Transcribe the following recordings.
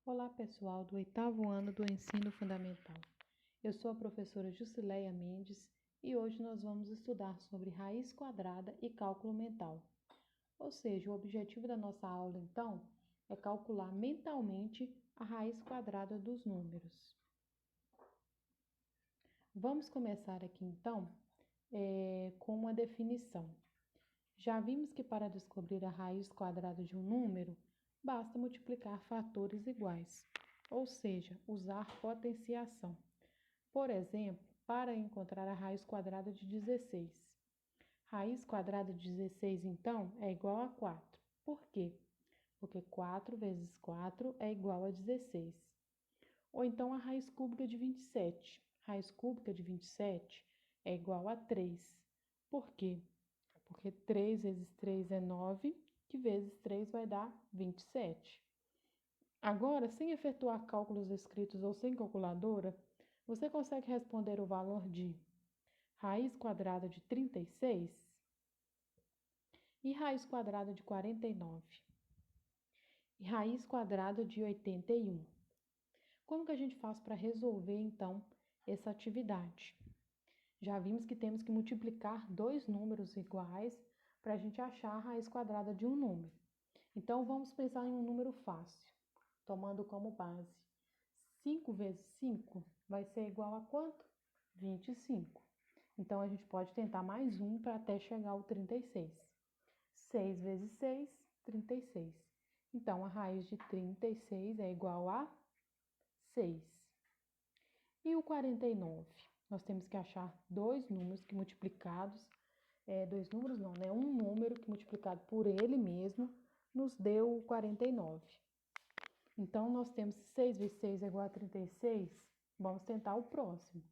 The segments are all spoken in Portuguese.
Olá, pessoal do 8º ano do Ensino Fundamental. Eu sou a professora Jusileia Mendes e hoje nós vamos estudar sobre raiz quadrada e cálculo mental. Ou seja, o objetivo da nossa aula, então, é calcular mentalmente a raiz quadrada dos números. Vamos começar aqui, então, com uma definição. Já vimos que para descobrir a raiz quadrada de um número, basta multiplicar fatores iguais, ou seja, usar potenciação. Por exemplo, para encontrar a raiz quadrada de 16. Raiz quadrada de 16, então, é igual a 4. Por quê? Porque 4 vezes 4 é igual a 16. Ou então a raiz cúbica de 27. Raiz cúbica de 27 é igual a 3. Por quê? Porque 3 vezes 3 é 9, que vezes 3 vai dar 27. Agora, sem efetuar cálculos escritos ou sem calculadora, você consegue responder o valor de raiz quadrada de 36 e raiz quadrada de 49 e raiz quadrada de 81. Como que a gente faz para resolver, então, essa atividade? Já vimos que temos que multiplicar dois números iguais para a gente achar a raiz quadrada de um número. Então, vamos pensar em um número fácil, tomando como base 5 vezes 5 vai ser igual a quanto? 25. Então, a gente pode tentar mais um para até chegar ao 36. 6 vezes 6, 36. Então, a raiz de 36 é igual a 6. E o 49? Nós temos que achar dois números que multiplicados, dois números não, né? Um número que multiplicado por ele mesmo nos deu 49. Então, nós temos 6 vezes 6 é igual a 36. Vamos tentar o próximo.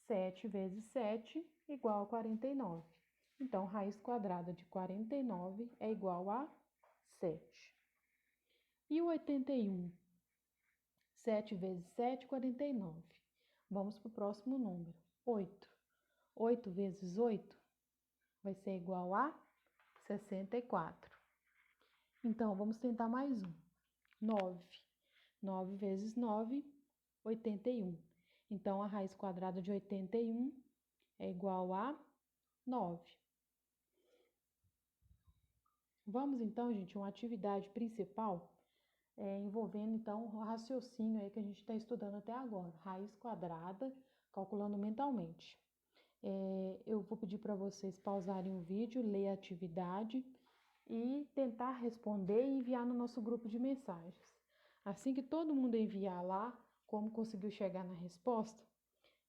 7 vezes 7 igual a 49. Então, raiz quadrada de 49 é igual a 7. E o 81? 7 vezes 7, 49. Vamos para o próximo número. 8. 8 vezes 8 vai ser igual a 64. Então, vamos tentar mais um. 9. 9 vezes 9, 81. Então, a raiz quadrada de 81 é igual a 9. Vamos, então, gente, uma atividade principal envolvendo, então, o raciocínio aí que a gente está estudando até agora. Raiz quadrada, calculando mentalmente. Eu vou pedir para vocês pausarem o vídeo, ler a atividade e tentar responder e enviar no nosso grupo de mensagens. Assim que todo mundo enviar lá como conseguiu chegar na resposta,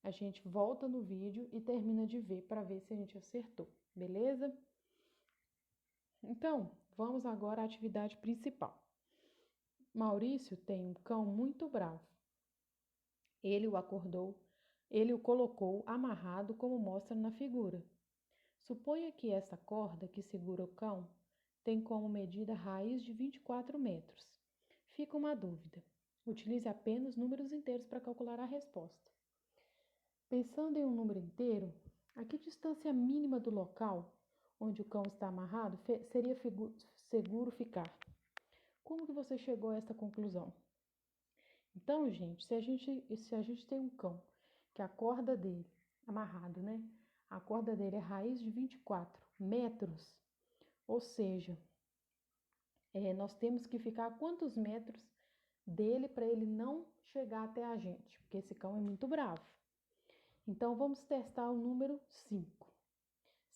a gente volta no vídeo e termina de ver para ver se a gente acertou, beleza? Então, vamos agora à atividade principal. Maurício tem um cão muito bravo. Ele o colocou amarrado como mostra na figura. Suponha que esta corda que segura o cão tem como medida raiz de 24 metros. Fica uma dúvida. Utilize apenas números inteiros para calcular a resposta. Pensando em um número inteiro, a que distância mínima do local onde o cão está amarrado seria seguro ficar? Como que você chegou a essa conclusão? Então, gente, se a gente tem um cão que a corda dele, amarrado, né? A corda dele é raiz de 24 metros, ou seja, nós temos que ficar a quantos metros dele para ele não chegar até a gente, porque esse cão é muito bravo. Então, vamos testar o número 5.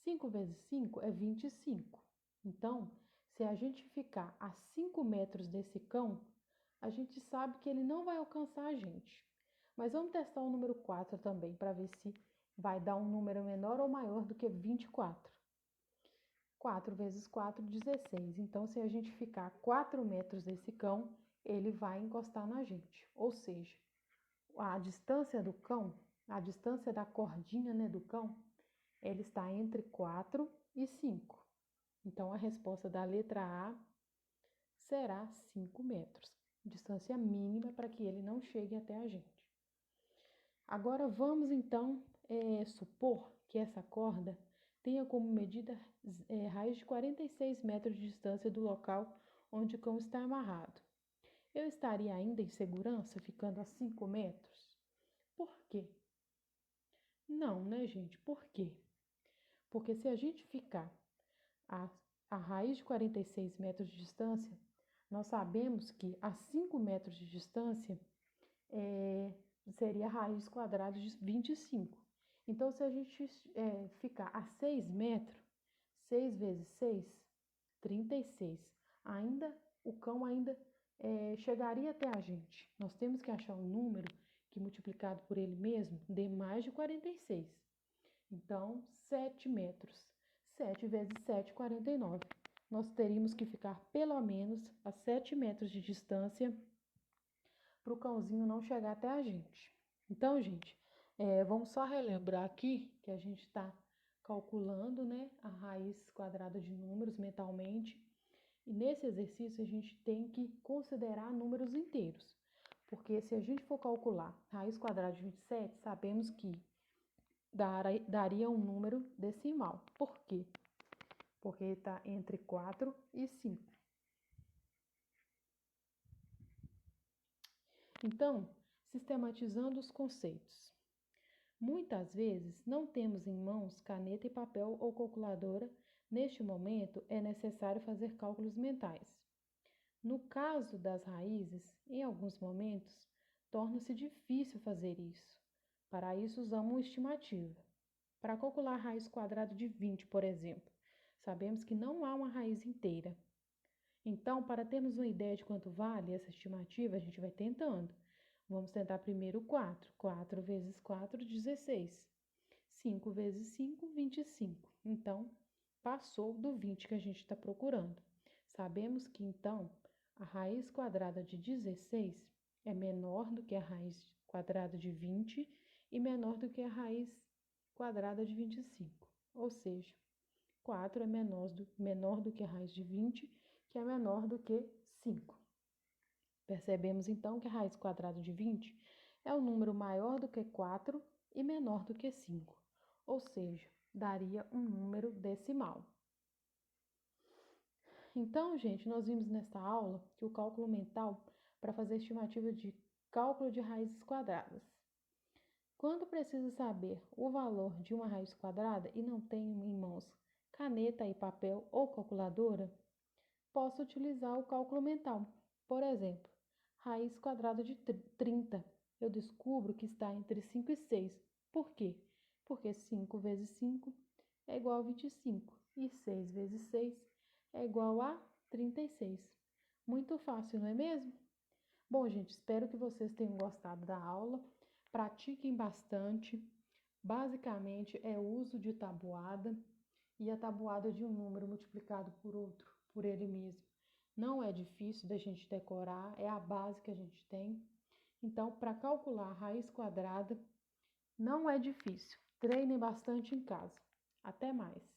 5 vezes 5 é 25. Então, se a gente ficar a 5 metros desse cão, a gente sabe que ele não vai alcançar a gente. Mas vamos testar o número 4 também, para ver se vai dar um número menor ou maior do que 24. 4 vezes 4, 16. Então, se a gente ficar a 4 metros desse cão, ele vai encostar na gente. Ou seja, a distância do cão, a distância da cordinha, né, do cão, ele está entre 4 e 5. Então, a resposta da letra A será 5 metros. Distância mínima para que ele não chegue até a gente. Agora, vamos então supor que essa corda tenha como medida raiz de 46 metros de distância do local onde o cão está amarrado. eu estaria ainda em segurança ficando a 5 metros? Por quê? Não, né, gente? Por quê? Porque se a gente ficar a, a raiz de 46 metros de distância, nós sabemos que a 5 metros de distância seria a raiz quadrada de 25. Então, se a gente ficar a 6 metros, 6 vezes 6, 36. Ainda, o cão ainda chegaria até a gente. Nós temos que achar um número que multiplicado por ele mesmo dê mais de 46. Então, 7 metros. 7 vezes 7, 49. Nós teríamos que ficar pelo menos a 7 metros de distância para o cãozinho não chegar até a gente. Então, gente, vamos só relembrar aqui que a gente está calculando, né, a raiz quadrada de números mentalmente. E nesse exercício a gente tem que considerar números inteiros. Porque se a gente for calcular raiz quadrada de 27, sabemos que daria um número decimal. Por quê? Porque está entre 4 e 5. Então, sistematizando os conceitos. Muitas vezes não temos em mãos caneta e papel ou calculadora. Neste momento, é necessário fazer cálculos mentais. No caso das raízes, em alguns momentos, torna-se difícil fazer isso. Para isso, usamos uma estimativa. Para calcular a raiz quadrada de 20, por exemplo, sabemos que não há uma raiz inteira. Então, para termos uma ideia de quanto vale essa estimativa, a gente vai tentando. Vamos tentar primeiro o 4. 4 vezes 4, 16. 5 vezes 5, 25. Então, passou do 20 que a gente está procurando. Sabemos que, então, a raiz quadrada de 16 é menor do que a raiz quadrada de 20 e menor do que a raiz quadrada de 25. Ou seja, 4 é menor do que a raiz de 20, que é menor do que 5. Percebemos, então, que a raiz quadrada de 20 é um número maior do que 4 e menor do que 5. Ou seja, daria um número decimal. Então, gente, nós vimos nesta aula que o cálculo mental para fazer estimativa de cálculo de raízes quadradas. Quando preciso saber o valor de uma raiz quadrada e não tenho em mãos caneta e papel ou calculadora, posso utilizar o cálculo mental. Por exemplo, raiz quadrada de 30. Eu descubro que está entre 5 e 6. Por quê? Porque 5 vezes 5 é igual a 25 e 6 vezes 6 é igual a 36. Muito fácil, não é mesmo? Bom, gente, espero que vocês tenham gostado da aula. Pratiquem bastante. Basicamente, é o uso de tabuada e a tabuada de um número multiplicado por outro, por ele mesmo. Não é difícil da gente decorar, é a base que a gente tem. Então, para calcular a raiz quadrada, não é difícil. Treinem bastante em casa. Até mais!